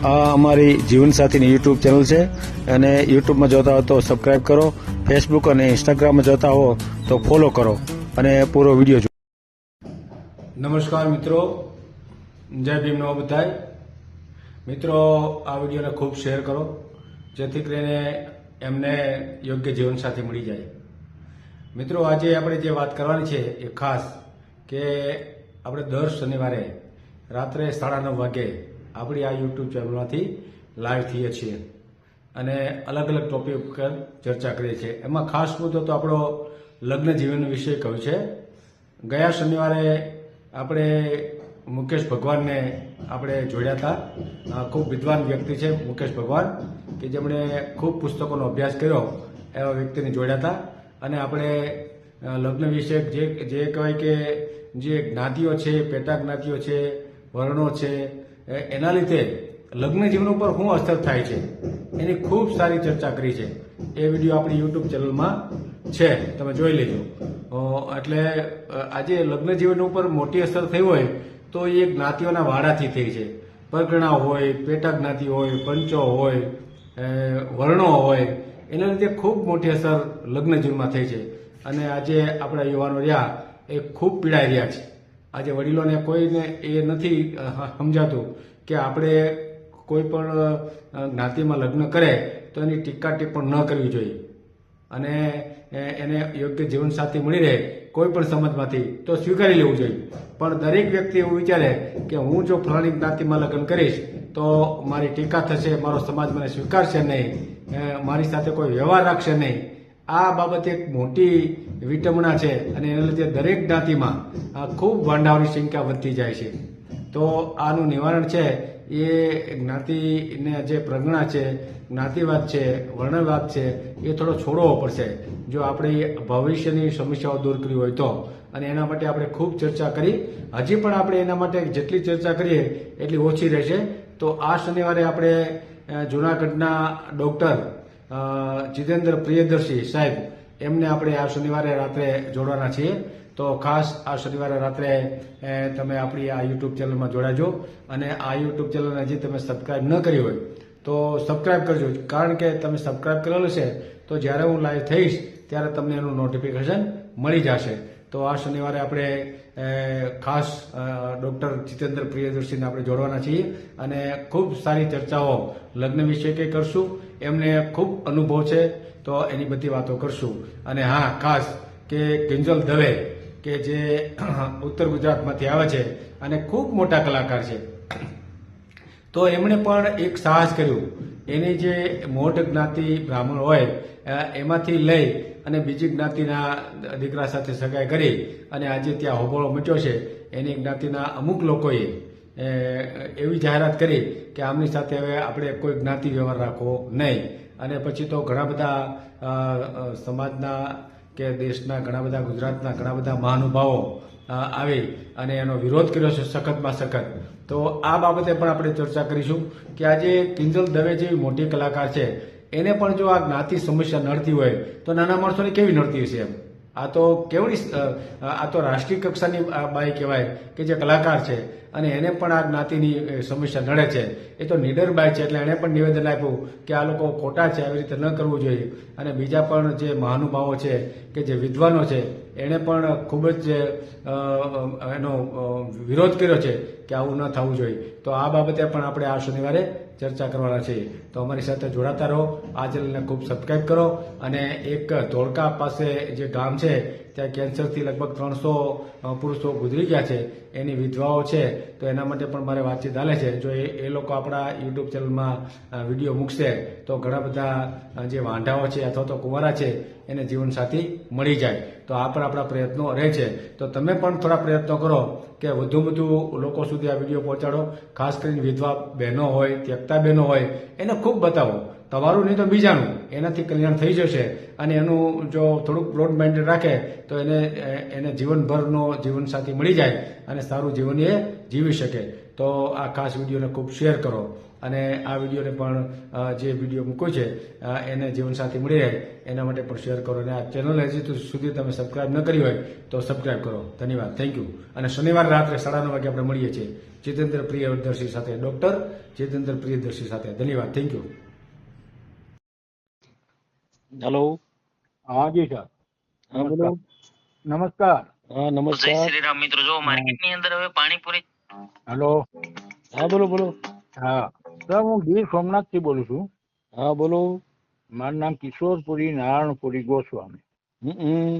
આ અમારી જીવનસાથીની YouTube channel છે અને યુટ્યુબમાં જોતા હો તો સબસ્ક્રાઇબ કરો, ફેસબુક અને ઇન્સ્ટાગ્રામમાં જોતા હો તો ફોલો કરો અને પૂરો વિડીયો જુઓ. નમસ્કાર મિત્રો, જય ભીમ નમો બધાય. મિત્રો, આ વિડીયોને ખૂબ શેર કરો જેથી કરીને એમને યોગ્ય જીવનસાથી મળી જાય. મિત્રો, આજે આપણે જે વાત કરવાની છે એ ખાસ કે આપણે દર શનિવારે રાત્રે 9:30 વાગે આપણી આ યુટ્યુબ ચેનલમાંથી લાઈવ થઈએ છીએ અને અલગ અલગ ટોપિક ઉપર ચર્ચા કરીએ છીએ. એમાં ખાસ મુદ્દો તો આપણો લગ્ન જીવન વિશે કહ્યું છે. ગયા શનિવારે આપણે મુકેશ ભગવાનને આપણે જોડ્યા હતા. ખૂબ વિદ્વાન વ્યક્તિ છે મુકેશ ભગવાન, કે જેમણે ખૂબ પુસ્તકોનો અભ્યાસ કર્યો એવા વ્યક્તિને જોડ્યા હતા અને આપણે લગ્ન વિશે જે કહેવાય કે જે જ્ઞાતિઓ છે, પેટા જ્ઞાતિઓ છે, વર્ણો છે, એના લીધે લગ્ન જીવન ઉપર શું અસર થાય છે એની ખૂબ સારી ચર્ચા કરી છે. એ વિડીયો આપણી યુટ્યુબ ચેનલમાં છે, તમે જોઈ લેજો. એટલે આજે લગ્ન જીવન ઉપર મોટી અસર થઈ હોય તો એ જ્ઞાતિઓના વાડાથી થઈ છે. પરગણા હોય, પેટા જ્ઞાતિ હોય, પંચો હોય, વર્ણો હોય, એના લીધે ખૂબ મોટી અસર લગ્ન જીવનમાં થઈ છે. અને આજે આપણા યુવાનો રહ્યા એ ખૂબ પીડાઈ રહ્યા છે. આજે વડીલોને કોઈને એ નથી સમજાતું કે આપણે કોઈ પણ જ્ઞાતિમાં લગ્ન કરે તો એની ટીકા ટિપ્પણ ન કરવી જોઈએ અને એને યોગ્ય જીવનસાથી મળી રહે કોઈ પણ સમાજમાંથી તો સ્વીકારી લેવું જોઈએ. પણ દરેક વ્યક્તિ એવું વિચારે કે હું જો ફલાણી જ્ઞાતિમાં લગ્ન કરીશ તો મારી ટીકા થશે, મારો સમાજ મને સ્વીકારશે નહીં, મારી સાથે કોઈ વ્યવહાર રાખશે નહીં. આ બાબત એક મોટી વિટંબણા છે અને એના લીધે દરેક જ્ઞાતિમાં ખૂબ વાંઢાઓની સંખ્યા વધતી જાય છે. તો આનું નિવારણ છે એ જ્ઞાતિને જે પ્રજ્ઞા છે, જ્ઞાતિવાદ છે, વર્ણવાદ છે, એ થોડો છોડવો પડશે જો આપણે ભવિષ્યની સમસ્યાઓ દૂર કરવી હોય તો. અને એના માટે આપણે ખૂબ ચર્ચા કરી. હજી પણ આપણે એના માટે જેટલી ચર્ચા કરીએ એટલી ઓછી રહેશે. તો આ શનિવારે આપણે જૂનાગઢના ડૉક્ટર જીતેન્દ્ર પ્રિયદર્શી સાહેબ એમને આપણે આ શનિવારે રાત્રે જોડવાના છીએ. તો ખાસ આ શનિવારે રાત્રે તમે આપણી આ યુટ્યુબ ચેનલમાં જોડાજો અને આ યુટ્યુબ ચેનલને હજી તમે સબસ્ક્રાઇબ ન કરી હોય તો સબસ્ક્રાઇબ કરજો. કારણ કે તમે સબસ્ક્રાઇબ કરેલું છે તો જ્યારે હું લાઈવ થઈશ ત્યારે તમને એનું નોટિફિકેશન મળી જશે. તો આ શનિવારે આપણે ખાસ ડૉક્ટર જીતેન્દ્ર પ્રિયદર્શીને આપણે જોડવાના છીએ અને ખૂબ સારી ચર્ચાઓ લગ્ન વિશે કંઈ કરશું. એમને ખૂબ અનુભવ છે તો એની બધી વાતો કરશું. અને હા, ખાસ કે કિંજલ દવે કે જે ઉત્તર ગુજરાતમાંથી આવે છે અને ખૂબ મોટા કલાકાર છે, તો એમણે પણ એક સાહસ કર્યું. એની જે મોઢ જ્ઞાતિ બ્રાહ્મણ હોય એમાંથી લઈ અને બીજી જ્ઞાતિના દીકરા સાથે સગાઈ કરી અને આજે ત્યાં હોબાળો મચ્યો છે. એની જ્ઞાતિના અમુક લોકોએ એવી જાહેરાત કરી કે આમની સાથે હવે આપણે કોઈ જ્ઞાતિ વ્યવહાર રાખવો નહીં. અને પછી તો ઘણા બધા સમાજના કે દેશના ઘણા બધા, ગુજરાતના ઘણા બધા મહાનુભાવો આવી અને એનો વિરોધ કર્યો છે સખતમાં સખત. તો આ બાબતે પણ આપણે ચર્ચા કરીશું કે આજે કિંજલ દવે જેવી મોટી કલાકાર છે એને પણ જો આ જ્ઞાતિ સમસ્યા નડતી હોય તો નાના માણસોને કેવી નડતી હશે એમ. આ તો કેવડી, આ તો રાષ્ટ્રીય કક્ષાની બાઈ કહેવાય કે જે કલાકાર છે અને એને પણ આ જ્ઞાતિની સમસ્યા નડે છે. એ તો નિડર બાઈ છે એટલે એણે પણ નિવેદન આપ્યું કે આ લોકો ખોટા છે, આવી રીતે ન કરવું જોઈએ. અને બીજા પણ જે મહાનુભાવો છે કે જે વિદ્વાનો છે એણે પણ ખૂબ જ એનો વિરોધ કર્યો છે કે આવું ન થવું જોઈએ. તો આ બાબતે પણ આપણે આ શનિવારે ચર્ચા કરવાના છીએ. તો અમારી સાથે જોડાતા રહો, આ ચેનલને ખૂબ સબસ્ક્રાઇબ કરો. અને એક ધોળકા પાસે જે ગામ છે ત્યાં કેન્સરથી લગભગ 300 પુરુષો ગુજરી ગયા છે, એની વિધવાઓ છે. તો એના માટે પણ મારે વાતચીત ચાલે છે. જો એ લોકો આપણા યુટ્યુબ ચેનલમાં વિડીયો મૂકશે તો ઘણા બધા જે વાંઢાઓ છે અથવા તો કુંવારા છે એને જીવનસાથી મળી જાય. તો આ પણ આપણા પ્રયત્નો રહે છે. તો તમે પણ થોડા પ્રયત્નો કરો કે વધુ વધુ લોકો સુધી આ વિડીયો પહોંચાડો. ખાસ કરીને વિધવા બહેનો હોય, ત્યક્તા બહેનો હોય, એને ખૂબ બતાવો. તમારું નહીં તો બીજાનું, એનાથી કલ્યાણ થઈ જશે. અને એનું જો થોડુંક બ્રોડ માઇન્ડેડ રાખે તો એને જીવનભરનો જીવનસાથી મળી જાય અને સારું જીવન એ જીવી શકે. તો આ ખાસ વિડીયોને ખૂબ શેર કરો અને આ વિડીયોને પણ જે વિડીયો મૂક્યો છે એને જીવનસાથી મળી રહે એના માટે પણ શેર કરો અને આ ચેનલ હજી સુધી તમે સબસ્ક્રાઇબ ન કરી હોય તો સબસ્ક્રાઇબ કરો. ધન્યવાદ, થેન્ક યુ. અને શનિવાર રાત્રે 9:30 વાગે આપણે મળીએ છીએ જીતેન્દ્ર પ્રિયદર્શી સાથે, ડોક્ટર જીતેન્દ્ર પ્રિયદર્શી સાથે. ધન્યવાદ, થેન્ક યુ. હેલો. હા જી સર. હા બોલો. નમસ્કાર. હા જય નમસ્કાર. શ્રી રામ મિત્રો. જો માર્કેટની અંદર હવે પાણીપુરી. હેલો. હા બોલો બોલો. હા સર, હું ગીર સોમનાથ થી બોલું છું. હા બોલો. મારું નામ કિશોરપુરી નારાયણપુરી ગોસ્વામી. હમ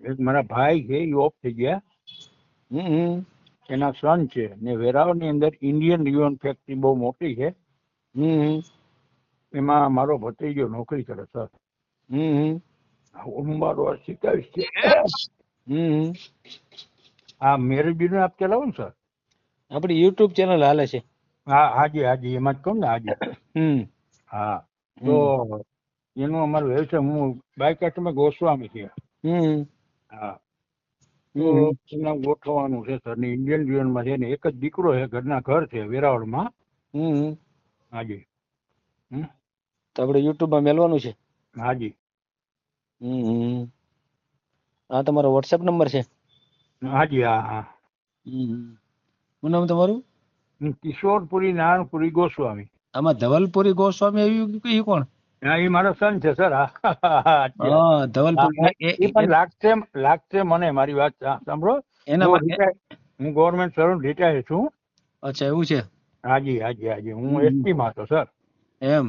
એક મારા ભાઈ છે, એ ઓફ થઈ ગયા. હમ એના સન છે ને વેરાવળ ની અંદર ઇન્ડિયન રિવન ફેક્ટરી બહુ મોટી છે. હમ એમાં મારો ભત્રીજો નોકરી કરે સર. હમ ઉંમર વર્ષ 27 છે. હમ હા, મેરેજ બ્યુરો આપ ચલાવો ને સર? આપણી યુટ્યુબ ચેનલ હાલે છે. હા હાજી હાજી, એમાં જ કહું ને. હાજી. હમ હા, તો એનું અમારો વ્યવસાય, હું બાય કસ્ટમર ગોસ્વામી છે. હમ હા, તો એના ગોઠવવાનું છે સર. ને ઇન્ડિયન જીવનમાં છે ને એક જ દીકરો છે, ઘરના ઘર છે વેરાવળમાં. હમ હાજી. તો આપણે યુટ્યુબમાં મેલવાનું છે. હાજી. હમ આ તમારો વોટ્સએપ નંબર છે? હાજી. હા હા. શું નામ તમારું? કિશોરપુરી નારાયણપુરી ગોસ્વામી. આમાં ધવલપુરી ગોસ્વામી આવ્યું કે એ કોણ? હા, એ મારો સન છે સર. હા, ધવલપુરી એ પણ લાગશે મને. મારી વાત સાંભળો. હું ગવર્મેન્ટ સર્વન્ટ રિટાયર છું. અચ્છા, એવું છે. હાજી હાજી હાજી. હું એસટી માં હતો સર. એમ?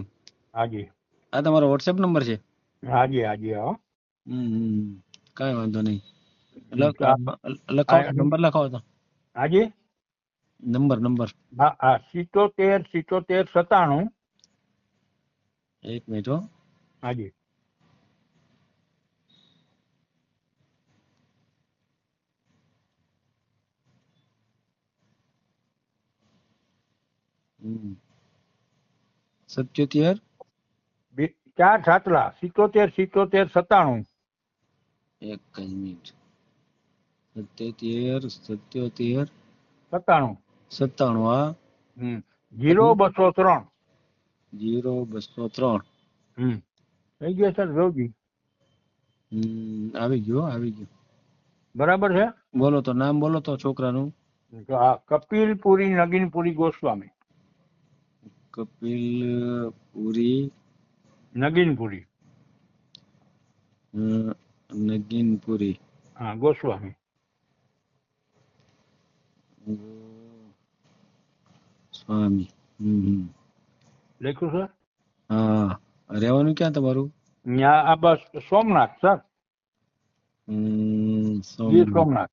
હાજી. આ તમારો વોટ્સએપ નંબર છે? હાજી હાજી. હા, કાંઈ વાંધો નહીં. લખાવો, નંબર લખાવો તો. હાજી. નંબર. હા હા. 77 77 97. એક મિનિટ હો. હાજી. હમ 77 4 7 77 77 97. એક જ મિનિટ. 77 77 97. 97. હા. 0203. 0203. થઈ ગયા સર જોજી? આવી ગયું. બરાબર છે. બોલો તો, નામ બોલો તો છોકરાનું. કપિલપુરી નગીનપુરી ગોસ્વામી. કપિલપુરી નગીનપુરી. નગીનપુરી. હા, ગોસ્વામી. સ્વામી. લખ્યું સર? હા. રહેવાનું ક્યાં તમારું? આ બસ સોમનાથ સર. ગીર સોમનાથ.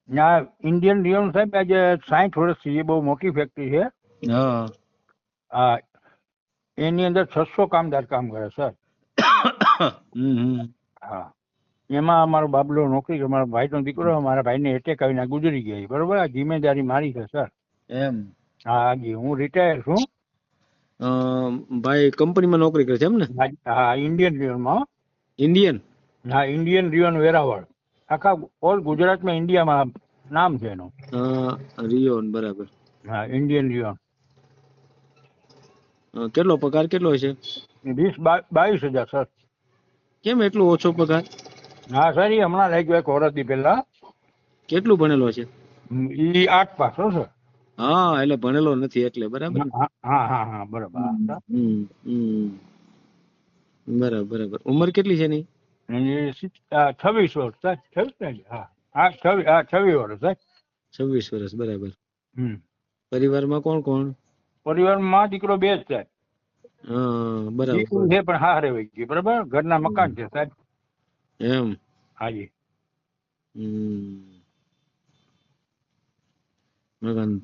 ત્યાં ઇન્ડિયન રિયલ સાહેબ આજે 60 વર્ષથી, બહુ મોટી ફેક્ટરી છે. હા, એની અંદર 600 કામદાર કામ કરે સર. હા, એમાં અમારો બાબલો નોકરી કરે. મારા ભાઈનો દીકરો, મારા ભાઈને એટેક આવીને ગુજરી ગયા. બરોબર. આ જિમ્મેદારી મારી છે સર. એમ? હા હાજી. હું રિટાયર છું. ભાઈ કંપનીમાં નોકરી કરે છે એમ ને? હા, ઇન્ડિયન રિયનમાં. ઇન્ડિયન? હા, ઇન્ડિયન રિયન વેરાવળ. આખા ઓલ ગુજરાતમાં, ઇન્ડિયામાં નામ છે એનું. રિયોન. બરાબર. હા, ઇન્ડિયન રિયન. કેટલો પગાર કેટલો છે? 22,000 સર. કેમ એટલો ઓછો પગાર? હા સર, એ હમણાં લાગ્યો એક વર્ષથી પહેલા. કેટલું ભણેલો છે? એ 8 પાસ હો સર. હા, એટલે ભણેલો નથી એટલે. બરાબર. હા બરાબર. બરાબર. ઉંમર કેટલી છે એની? 26 વર્ષ સાહેબ. 26 ને? હા 26 વર્ષ સાહેબ. 26 વર્ષ. બરાબર. પરિવારમાં કોણ કોણ? પરિવારમાં દીકરો 2 જ સાહેબ. બરાબર. દીકરી છે પણ હારે વહી ગઈ. બરાબર. ઘરના મકાન છે સાહેબ. એમ? હાજી.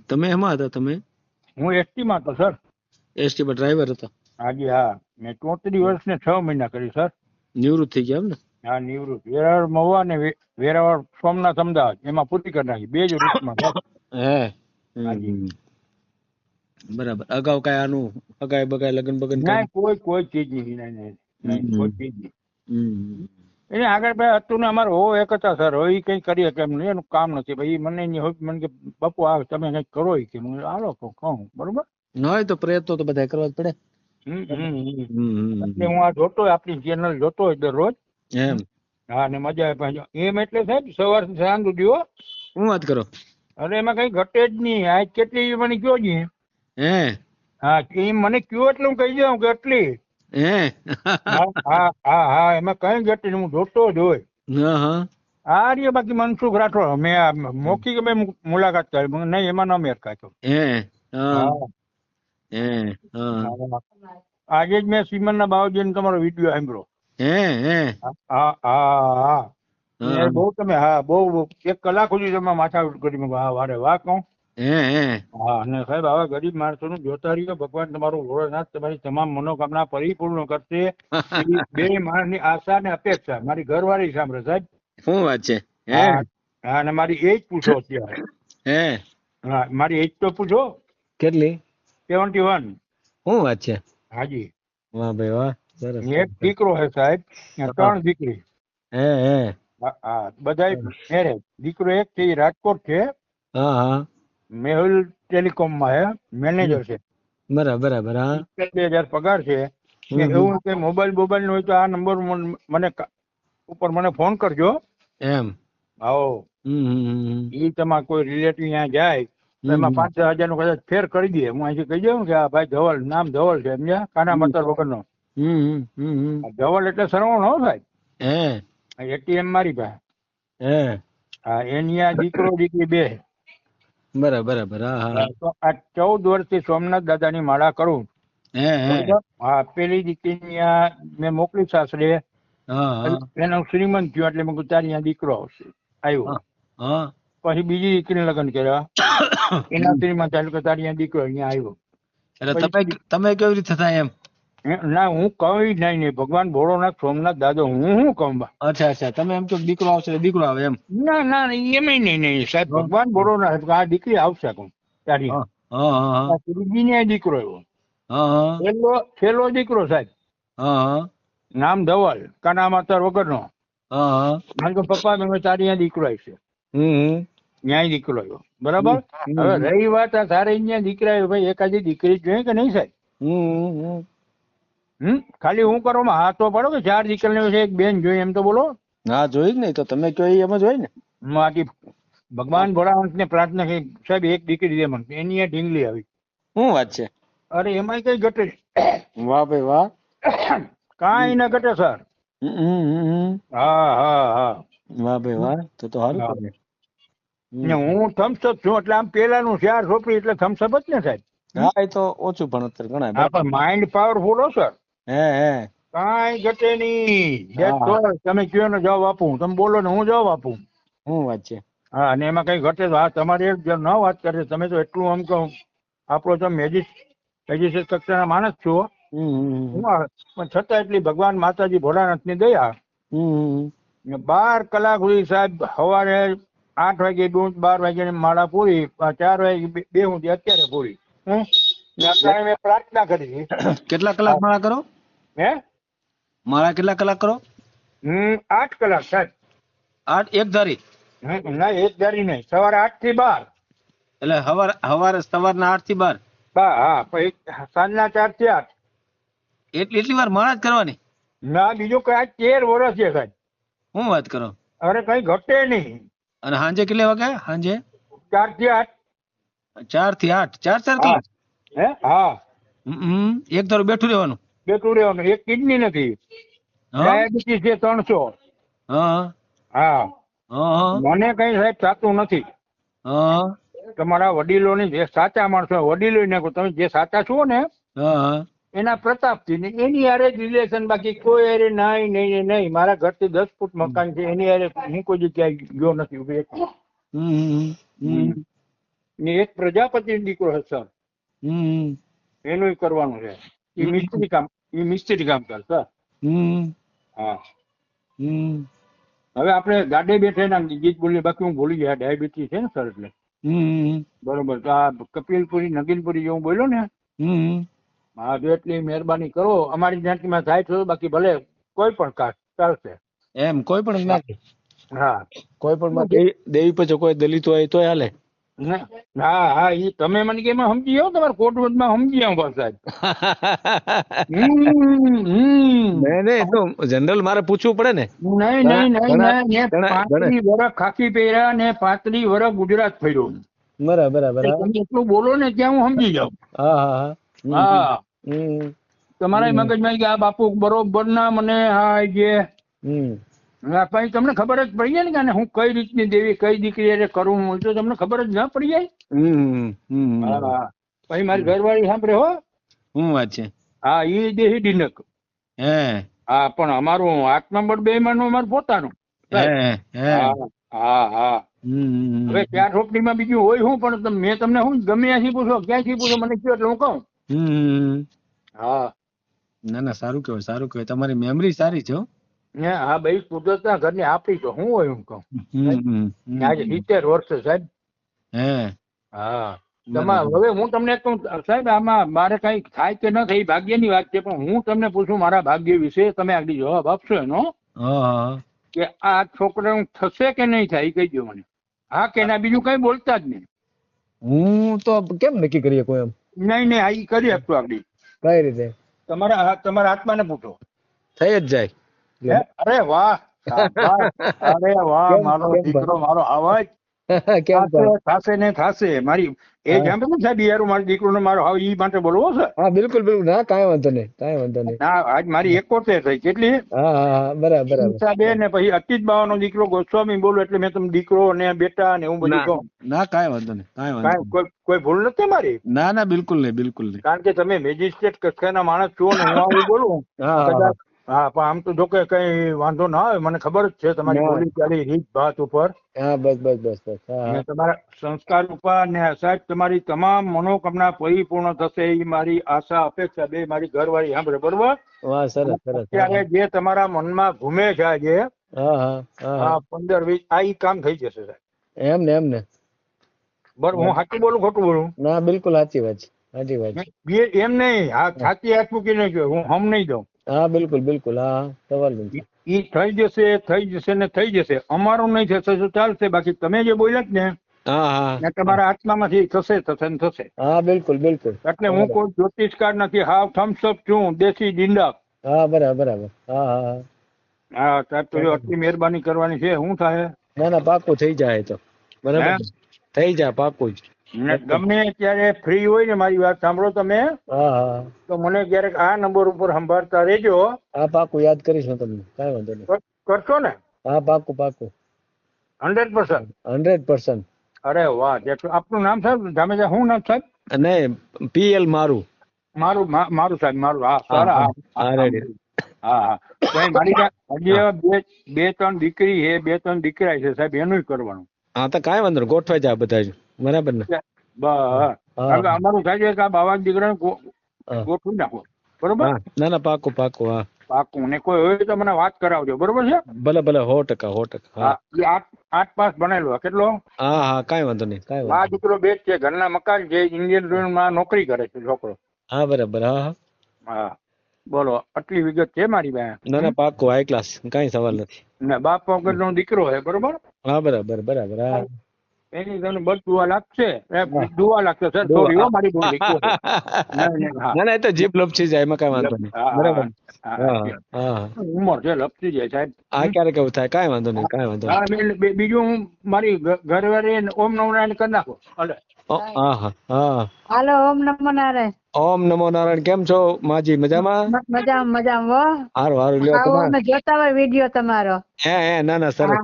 તમે એમાં હતા? તમે? હું એસટી માં હતો સર. એસટી માં ડ્રાઈવર હતા? હાજી. હા, મેં 33 વર્ષ ને 6 મહિના કરી સર. નિવૃત્ત થઈ ગયા એમ ને? હા, નિવૃત્ત. વેરાવળ મહુવા ને વેરાવળ સોમનાથ અમદાવાદ, એમાં પૂરી કરી નાખી. 2 જ રૂટમાં સર. હાજી. બરાબર. અગાઉ કઈ આનું અગાઈ બગાઈ લગન બગન? ના, કોઈ ચીજ નહીં. નહીં કોઈ ચીજ નહીં. એને આગળ ભાઈ હતું ને અમારે હો એક હતા સર હવે એ કંઈ કરીએ કેમ નહીં એનું કામ નથી ભાઈ મને એની હોય મને કે બાપુ આ તમે કંઈક કરો ઈ કે હું હાલો કહું બરોબર. ન હોય તો પ્રયત્નો તો બધા કરવા જ પડે. એટલે હું આ જોતો હોય આપણી ચેનલ જોતો હોય દરરોજ. એમ હા ને મજા આવે પાછો એમ એટલે સાહેબ સવારથી સાંજ સુધી હો. હું વાત કરો. અરે એમાં કઈ ઘટે જ નહીં આ કેટલી મને કયો જ હે હા એ મને કયો એટલે હું કહી દઉં કે એટલી હે હા હા હા હા એમાં કઈ ઘટે નહીં હું જોતો જ હોય. હા હા આ રહ્યો બાકી મનસુખ રાઠોડ મેં આ મોકી મેં મુલાકાત કરી મને નહીં એમાં ન મેર કાઢ્યો. હે હા હા હે હા આજે જ મેં સિમનના બાવજીનો તમારો વિડીયો સાંભળ્યો. હે હે હા હા હા હા. બહુ તમે હા બહુ 1 કલાક સુધી તમે માથાકૂટ કરી મેં હા વારે વાહ કહું. હે હે હા અને સાહેબ આવા ગરીબ માણસોનું જોતા રહ્યો ભગવાન તમારું ભોળાનાથ તમારી તમામ મનોકામના પરિપૂર્ણ કરશે એવી બે માણસની આશા ને અપેક્ષા મારી ઘરવાળી સાંભળે સાહેબ. શું વાત છે. હે હા હા અને મારી એજ પૂછો અત્યારે. હે હા મારી એજ તો પૂછો. કેટલી 71. શું વાત છે. હાજી વાહ ભાઈ વાહ સરસ. એક દીકરો છે સાહેબ ને 3 દીકરી. હે હે હા બધાય મેરેજ. દીકરો એક છે એ રાજકોટ છે હા હા મેહુલ ટેલિકોમમાં છે મેનેજર છે. બરાબર બરાબર હા 2,000 પગાર છે ને એવું કે મોબાઈલ હોય તો આ નંબર મને ઉપર મને ફોન કરજો. એમ આવો એ તમારે કોઈ રિલેટિવ ત્યાં જાય તો એમાં 5,000 નું કદાચ ફેર કરી દે હું અહીંથી કહી દઉં કે આ ભાઈ ધવલ નામ ધવલ છે સમજ્યા કાના મતર વગરનો. ધવલ એટલે સરવણ હો સાહેબ. હે એટીએમ મારી પાસે. હે હા એની આ દીકરો દીકરી 2. બરાબર બરાબર હા હા તો આ 14 વર્ષથી સોમનાથ દાદાની માળા કરું. હે હે બરોબર હા પેલી દીકરીની આ મેં મોકલી સાસરે હા હા એનો શ્રીમંત થયો એટલે મેં કીધું તારી અહીંયા દીકરો આવશે આવ્યો. હા પછી બીજી દીકરીને લગ્ન કર્યા એના શ્રીમંત એટલે કે તારી અહીંયા દીકરો અહીંયા આવ્યો. એટલે તમે કેવી રીતે થાય એમ. ના હું કઈ નહીં ભગવાન ભોળોનાથ સોમનાથ દાદો હું કહું બા. અચ્છા અચ્છા તમે એમ કહો દીકરો આવશે એટલે દીકરો આવે એમ. ના ના એમ નહીં સાહેબ ભગવાન ભોળોનાથ આ દીકરી આવશે કહું તારી હા હા ત્રીજી દીકરો એવો હા છેલ્લો દીકરો સાહેબ. હા નામ ધવલ કાના માતર વગરનો. હા મારે કહું પપ્પા મેં તારી અહીંયા દીકરો આવશે ન્યાય દીકરો આવ્યો બરાબર. હવે રહી વાત આ તારે અહીંયા દીકરા આવ્યો ભાઈ એકાદી દીકરી જોઈએ કે નહીં સાહેબ. ખાલી હું કરવામાં હા તો પડો કે 4 દીકરીઓ છે 1 બેન જોઈએ એમ તો બોલો. હા જોઈ જ નહીં તો તમે કહો એમ જ હોય ને. બાકી ભગવાન ભોળાનાથ ને પ્રાર્થના કરી સાહેબ 1 દીકરી દે મને એની આ ઢીંગલી આવી. શું વાત છે. અરે એમાં કઈ ઘટે વાહ ભાઈ વાહ કાંઈ ના ઘટે સર. હા હા હા વાહ ભાઈ વાહ તો સારું કરે. ને હું થમ્સઅપ છું એટલે આમ પેલાનું 4 છોકરી એટલે થમ્સઅપ જ ને સાહેબ. હા એ તો ઓછું પણ અત્યારે ઘણા. હા પણ માઇન્ડ પાવરફુલ હો સર. હે કાંઈ ઘટે નહીં. તમે કયો ને જવાબ આપું તમે બોલો ને હું જવાબ આપું. શું વાત છે. હા અને એમાં કઈ ઘટે તો હા તમારે ન વાત કરે તમે તો એટલું આમ કહું આપણો તો મેજિસ્ટ્રેટ કક્ષાના માણસ છો. પણ છતાં એટલી ભગવાન માતાજી ભોળાનાથ ની દયા. 12 કલાક સુધી સાહેબ સવારે 8 વાગે 12 વાગ્યા ની માળા પૂરી 4 વાગે 2 સુધી અત્યારે પૂરી. અત્યારે મેં પ્રાર્થના કરી. કેટલા કલાક માળા કરો. હે માળા કેટલા કલાક કરો. 8 કલાક સાહેબ. 8 એક ધારી. ના 1 ધારી નહીં સવારે 8 થી 12. એટલે સવારના 8 થી 12. હા પછી સાંજના 4 થી 8. એટલી વાર માળા જ કરવાની. ના બીજું કઈ 13 વર્ષ છે સાહેબ. શું વાત કરો. અરે કઈ ઘટે નહીં. અને સાંજે કેટલે વાગે. સાંજે 4 થી 8. 4 થી 8 4 કલાક. હે હા એક ધારું બેઠું રહેવાનું. બેઠું રહેવાનું. એક કિડની નથી. ડાયાબિટીસ છે 300. હા મને કઈ સાહેબ થતું નથી. તમારા વડીલોની જે સાચા માણસો વડીલો ને તમે જે સાચા છો ને એના પ્રતાપથી ને એની હારે જ રિલેશન બાકી કોઈ હારે નહીં. મારા ઘરથી 10 ફૂટ મકાન છે એની હારે હું કોઈ જગ્યાએ ગયો નથી. ને એક પ્રજાપતિ દીકરો છે સર. એનું કરવાનું છે. એ મિસ્ત્રી કામ કરશે. હા હવે આપણે ગાડે બેઠે ના ગીત બોલીએ બાકી હું ભૂલી ગયા ડાયાબિટીસ છે ને સર એટલે. બરોબર તો આ કપિલપુરી નગીનપુરી જેવું બોલ્યો ને. હા જો એટલી મહેરબાની કરો અમારી જાતિમાં થાય તો બાકી ભલે કોઈ પણ કાસ્ટ ચાલશે. એમ કોઈ પણ જ્ઞાતિ હા કોઈ પણ માં દેવી પછી કોઈ દલિત હોય તોય હાલે. હા હા ઈ તમે મને કે એમાં સમજી જાઓ તમારે કોટવદમાં સમજી જાઓ બસ સાહેબ. નહીં એ તો જનરલ મારે પૂછવું પડે ને. નહીં નહીં નહીં ઘણા નહીં ઘણા 35 વર્ષ ખાખી પહેર્યા ને 35 વર્ષ ગુજરાત ફર્યો. બરાબર બરાબર. તમે એટલું બોલો ને ત્યાં હું સમજી જાઉં. હા હા હા હમ તમારા મગજમાં કે આ બાપુ બરોબર ના મને હા જે પછી તમને ખબર જ પડી જાય ને કે આને હું કઈ રીતની દેવી કઈ દીકરી અરે કરું તો તમને ખબર જ ના પડી જાય. હા પછી મારી ઘરવાળી સાંભળે હો. શું વાત છે? હા એ દેહી ડીનક. હે હા પણ અમારું 8 નંબર 2 માં નું અમારું પોતાનું. હા હા હા હવે 4 રોપડીમાં બીજું હોય શું પણ મેં તમને શું ગમે ત્યાંથી પૂછો ક્યાંથી પૂછો મને કયો એટલે હું કહું. હા ના ના સારું કહેવાય તમારી મેમરી સારી છે. હા ભાઈ કુદરતના ઘરની આપડી તો શું હોય હું કહું. આજે 70 વર્ષ સાહેબ. હે હા તમારે હવે હું તમને કહું સાહેબ આમાં મારે કઈ થાય કે ન થાય ભાગ્યની વાત છે પણ હું તમને પૂછું મારા ભાગ્ય વિશે તમે આગળ જવાબ આપશો એનો કે આ છોકરાનું થશે કે નહીં થાય એ કહી દો મને. હા કે ના બીજું કઈ બોલતા જ નહીં. હું તો કેમ નક્કી કરીએ કોઈ એમ? નહીં નહીં આ ઈ કરી આપતો આગળ. કઈ રીતે? તમારા આત્માને પૂછો. થઈ જ જાય. અરે વાહ અરે વાહ મારો દીકરો મારો અવાજ થશે ને થશે મારી એ જાણતો સાહેબ યાર મારી દીકરો મારો હાવ ઈ માટે બોલવો છે. હા બિલકુલ બિલકુલ ના કાંઈ વાંધો નહીં. ના આજ મારી 71 થઈ કેટલી? હા બરાબર બે ને પછી અતીત બાવાનો દીકરો ગોસ્વામી બોલો એટલે મેં તમે દીકરો ને બેટા ને એવું બધું કહું. ના કાંઈ વાંધો નહીં. કોઈ ભૂલ નથી મારી? ના ના બિલકુલ નહીં. કારણ કે તમે મેજિસ્ટ્રેટ કક્ષાના માણસ છો ને હું આવું બોલું કદાચ. હા પણ આમ તો જો કે કઈ વાંધો ના આવે મને ખબર જ છે તમારી બોલી ચાલી રીત ભાત ઉપર. હા બસ તમારા સંસ્કાર ઉપર ને સાહેબ તમારી તમામ મનોકામના પરિપૂર્ણ થશે એ મારી આશા અપેક્ષા બે મારી ઘરવાળી સાંભળે બરોબર. વાહ સરસ અત્યારે જે તમારા મનમાં ઘૂમે છે આજે 15-20 આ ઈ કામ થઈ જશે સાહેબ. એમ ને બરોબર હું સાચું બોલું ખોટું બોલું? ના બિલકુલ સાચી વાત છે. એમ નહીં સાચી હાથ મૂકીને કહ્યું હું હમ નહીં દઉં. હા બિલકુલ હા સવાલ નથી. ઈ થઈ જશે ને થઈ જશે. અમારું નહીં થશે તો ચાલશે બાકી તમે જે બોલ્યા ને તમારા આત્મામાંથી થશે ને થશે. હા બિલકુલ એટલે હું કોઈ જ્યોતિષકાર નથી હાવ થમ્સઅપ છું દેશી ડીંડા. હા બરાબર હા સાહેબ તો આટલી મહેરબાની કરવાની છે શું થાય? ના પાકું થઈ જાય તો બરાબર થઈ જાય પાકું જ. ગમે ત્યારે ફ્રી હોય ને મારી વાત સાંભળો તમે તો મને ક્યારેક આ નંબર ઉપર સંભાળતા રહેજો. હા પાકું યાદ કરીશ હું તમને કાંઈ વાંધો નહીં. કરશો ને? હા પાકું 100%. 100%. અરે વાહ આપનું નામ સાહેબ જામેજા શું નામ સાહેબ? નહીં PL મારું સાહેબ મારું. હા સારા હા મારી હજી 2-3 દીકરી છે 2-3 દીકરા છે સાહેબ એનું કરવાનું. હા તો કાંઈ વાંધો નહીં ગોઠવાઈ જાય બધા બરાબર ને. બસ અમારું સાહેબ આ બાવા દીકરાને ગોઠવી નાખો બરોબર. ના પાકું હા પાકું ને કોઈ હોય તો મને વાત કરાવજો બરોબર છે? ભલે 100%. હા 8 પાસ ભણેલો કેટલો? હા કાંઈ વાંધો નહીં. આ દીકરો બે છે ઘરના મકાન છે ઇન્ડિયન રેલવેમાં નોકરી કરે છે છોકરો. હા બરાબર હા બોલો આટલી વિગત છે મારી પાસે. ના પાકું હાઈ ક્લાસ કાંઈ સવાલ નથી. ને બાપ વગરનો દીકરો છે બરોબર. હા બરાબર હા એની તમને બસ દુઆ લાગશે સર સોરી હો મારી બોલી. ના તો જીપ લપસી જાય એમાં કાંઈ વાંધો નહીં બરાબર. ઉંમર છે લપસી જાય સાહેબ. આ ક્યારેક એવું થાય કાંઈ વાંધો નહીં. બીજું હું મારી ઘરવાળી ઓમ નમો નારાયણ કરી નાખો. હાલો ઓમ નમો નારાયણ. ઓમ નમો નારાયણ. કેમ છો માજી? મજામાં હો. હારું લ્યો અમે જોતા હોય વિડિયો તમારો. ના સરસ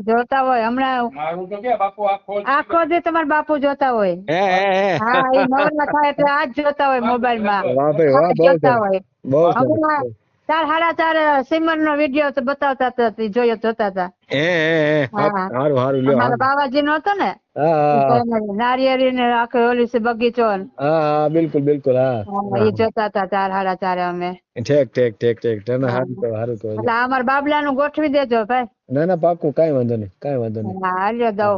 જોતા હોય હમણાં આખો દી તમારા બાપુ જોતા હોય. હા એ નવરા થાય એટલે આજ જોતા હોય મોબાઈલ માં જોતા હોય. 4:30 સિમર નો વિડિયો તો બતાવતા હતા જોતા હતા. મારા બાવાજી નો હતો ને નારિયેળી ને આખો ઓલી છે બગીચો. બિલકુલ એ જોતા હતા 4:30 અમે. ઠીક એટલે અમારા બાબલા નું ગોઠવી દેજો ભાઈ. ના પાકું કાંઈ વાંધો નહીં. હાલ્યો દઉં.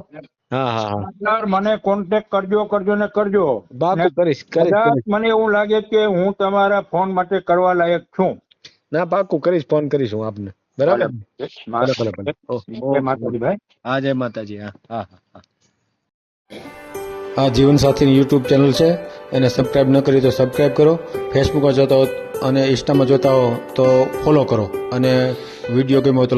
મને કોન્ટેક્ટ કરજો ને કરજો. પાકું કરીશ. મને એવું લાગે કે હું તમારા ફોન માટે કરવા લાયક છું. ના પાકું કરીશ ફોન કરીશ હું આપને. બરાબર ભલે, ભલે ભલે જય માતાજી ભાઈ. હા જય માતાજી હા હા હા આ જીવનસાથીની યુટ્યુબ ચેનલ છે એને સબસ્ક્રાઇબ ન કરી તો સબસ્ક્રાઇબ કરો, ફેસબુકમાં જોતા હો અને ઇન્સ્ટામાં જોતા હો તો ફોલો કરો અને વિડીયો ગમ્યો હોય તો